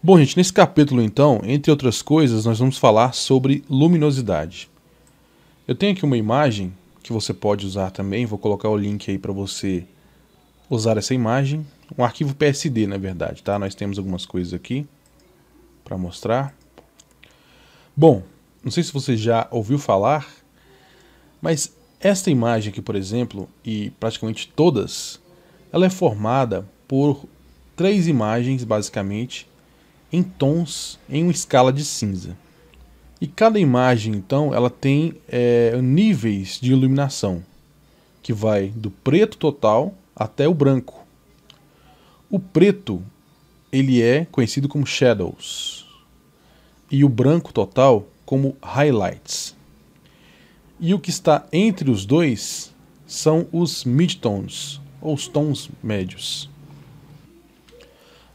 Bom, gente, nesse capítulo, então, entre outras coisas, nós vamos falar sobre luminosidade. Eu tenho aqui uma imagem que você pode usar também, vou colocar o link aí para você usar essa imagem. Um arquivo PSD, na verdade, tá? Nós temos algumas coisas aqui para mostrar. Bom, não sei se você já ouviu falar, mas esta imagem aqui, por exemplo, e praticamente todas, ela é formada por 3 imagens, basicamente, em tons em uma escala de cinza. E cada imagem, então, ela tem níveis de iluminação, que vai do preto total até o branco. O preto, ele é conhecido como shadows, e o branco total como highlights. E o que está entre os dois são os midtones, ou os tons médios.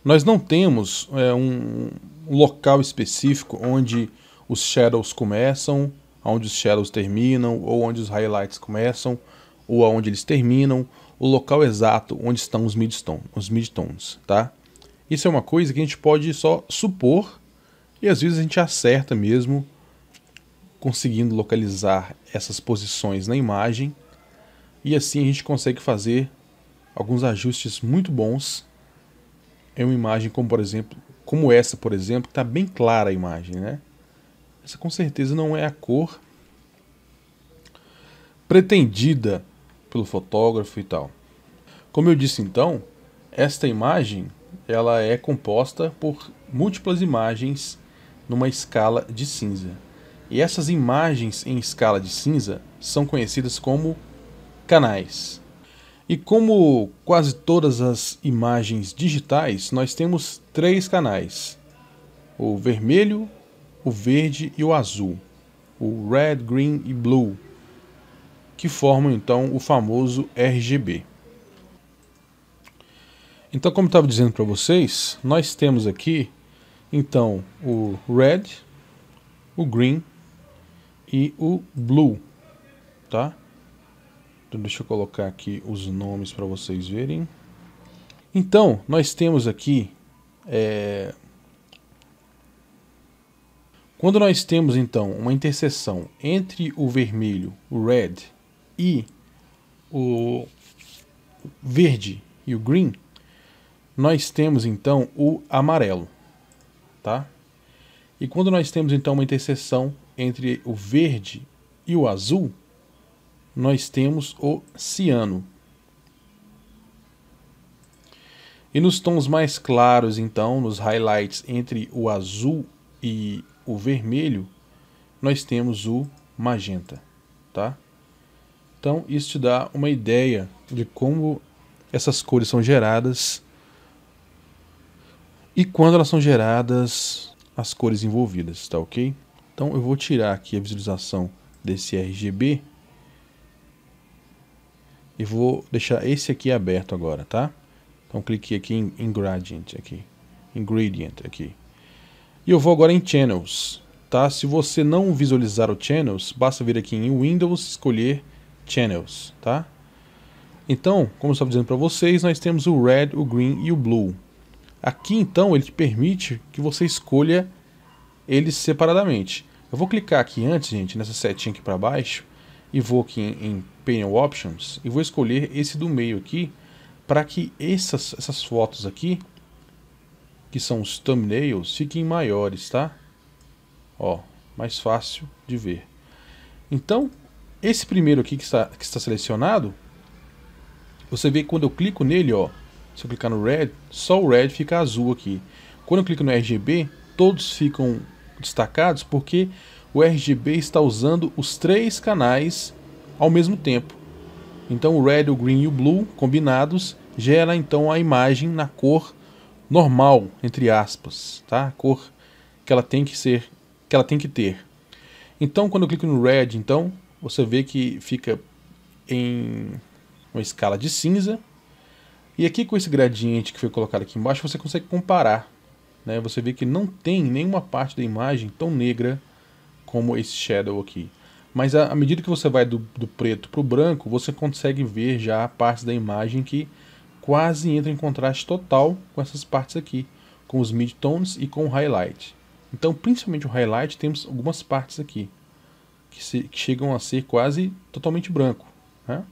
Nós não temos um local específico onde os shadows começam, onde os shadows terminam, ou onde os highlights começam, ou aonde eles terminam, o local exato onde estão os midtones, tá? Isso é uma coisa que a gente pode só supor, e às vezes a gente acerta mesmo, conseguindo localizar essas posições na imagem, e assim a gente consegue fazer alguns ajustes muito bons em uma imagem como essa, por exemplo, que está bem clara a imagem, né? Essa com certeza não é a cor pretendida pelo fotógrafo e tal. Como eu disse então, esta imagem ela é composta por múltiplas imagens numa escala de cinza. E essas imagens em escala de cinza são conhecidas como canais. E como quase todas as imagens digitais, nós temos 3 canais: o vermelho, o verde e o azul, o red, green e blue, que formam então o famoso RGB. Então, como eu estava dizendo para vocês, nós temos aqui então o red, o green e o blue, tá? Então, deixa eu colocar aqui os nomes para vocês verem. Então, nós temos aqui quando nós temos então uma interseção entre o vermelho, o red, e o verde e o green, nós temos então o amarelo, tá? E quando nós temos então uma interseção entre o verde e o azul, nós temos o ciano. E nos tons mais claros, então, nos highlights entre o azul e o vermelho, nós temos o magenta, tá? Então, isso te dá uma ideia de como essas cores são geradas e quando elas são geradas, as cores envolvidas, tá ok? Então, eu vou tirar aqui a visualização desse RGB e vou deixar esse aqui aberto agora, tá? Então cliquei aqui em Ingredient aqui. E eu vou agora em Channels, tá? Se você não visualizar o Channels, basta vir aqui em Windows, escolher Channels, tá? Então, como eu estava dizendo para vocês, nós temos o Red, o Green e o Blue. Aqui então ele te permite que você escolha eles separadamente. Eu vou clicar aqui antes, gente, nessa setinha aqui para baixo, e vou aqui em Panel Options e vou escolher esse do meio aqui, para que essas fotos aqui, que são os thumbnails, fiquem maiores, tá? Ó, mais fácil de ver. Então, esse primeiro aqui que está selecionado, você vê que quando eu clico nele, ó, se eu clicar no Red, só o Red fica azul aqui. Quando eu clico no RGB, todos ficam destacados porque o RGB está usando os 3 canais ao mesmo tempo. Então o Red, o Green e o Blue combinados gera então a imagem na cor normal, entre aspas, tá? A cor que ela tem que ter. Então quando eu clico no Red, então você vê que fica em uma escala de cinza. E aqui com esse gradiente que foi colocado aqui embaixo, você consegue comparar, né? Você vê que não tem nenhuma parte da imagem tão negra como esse shadow aqui. Mas à medida que você vai do preto para o branco, você consegue ver já partes da imagem que quase entram em contraste total com essas partes aqui. com os midtones e com o highlight. Então, principalmente o highlight, temos algumas partes aqui que chegam a ser quase totalmente branco, né?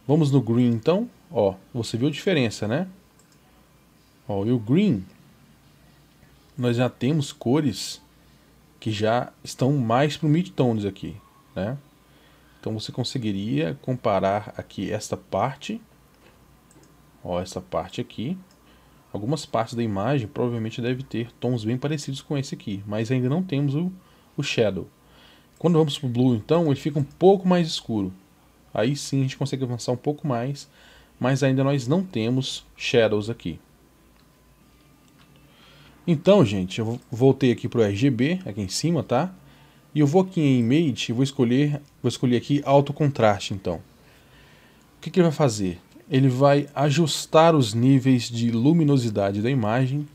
Vamos no green então. Ó, você viu a diferença, né? Ó, e o green, nós já temos cores que já estão mais para o midtones aqui, né? Então você conseguiria comparar aqui esta parte, ó, essa parte aqui. Algumas partes da imagem provavelmente deve ter tons bem parecidos com esse aqui, mas ainda não temos o shadow. Quando vamos para o blue, então, ele fica um pouco mais escuro. Aí sim a gente consegue avançar um pouco mais, mas ainda nós não temos shadows aqui. Então, gente, eu voltei aqui para o RGB, aqui em cima, tá? E eu vou aqui em Image e vou escolher aqui Alto Contraste, então. O que ele vai fazer? Ele vai ajustar os níveis de luminosidade da imagem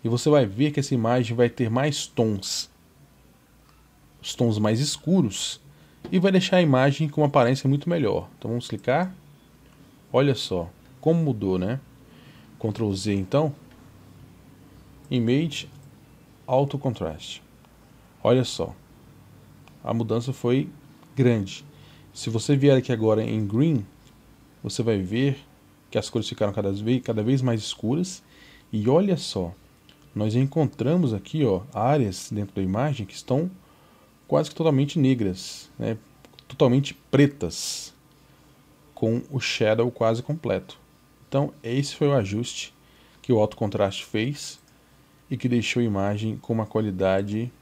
e você vai ver que essa imagem vai ter mais tons, os tons mais escuros, e vai deixar a imagem com uma aparência muito melhor. Então vamos clicar. Olha só como mudou, né? Ctrl Z então. Image, Alto Contraste. Olha só. A mudança foi grande. Se você vier aqui agora em Green, você vai ver que as cores ficaram cada vez mais escuras. E olha só, nós encontramos aqui, ó, áreas dentro da imagem que estão quase que totalmente negras, né? Totalmente pretas, com o shadow quase completo. Então esse foi o ajuste que o Alto Contraste fez e que deixou a imagem com uma qualidade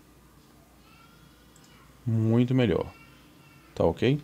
muito melhor. Tá ok?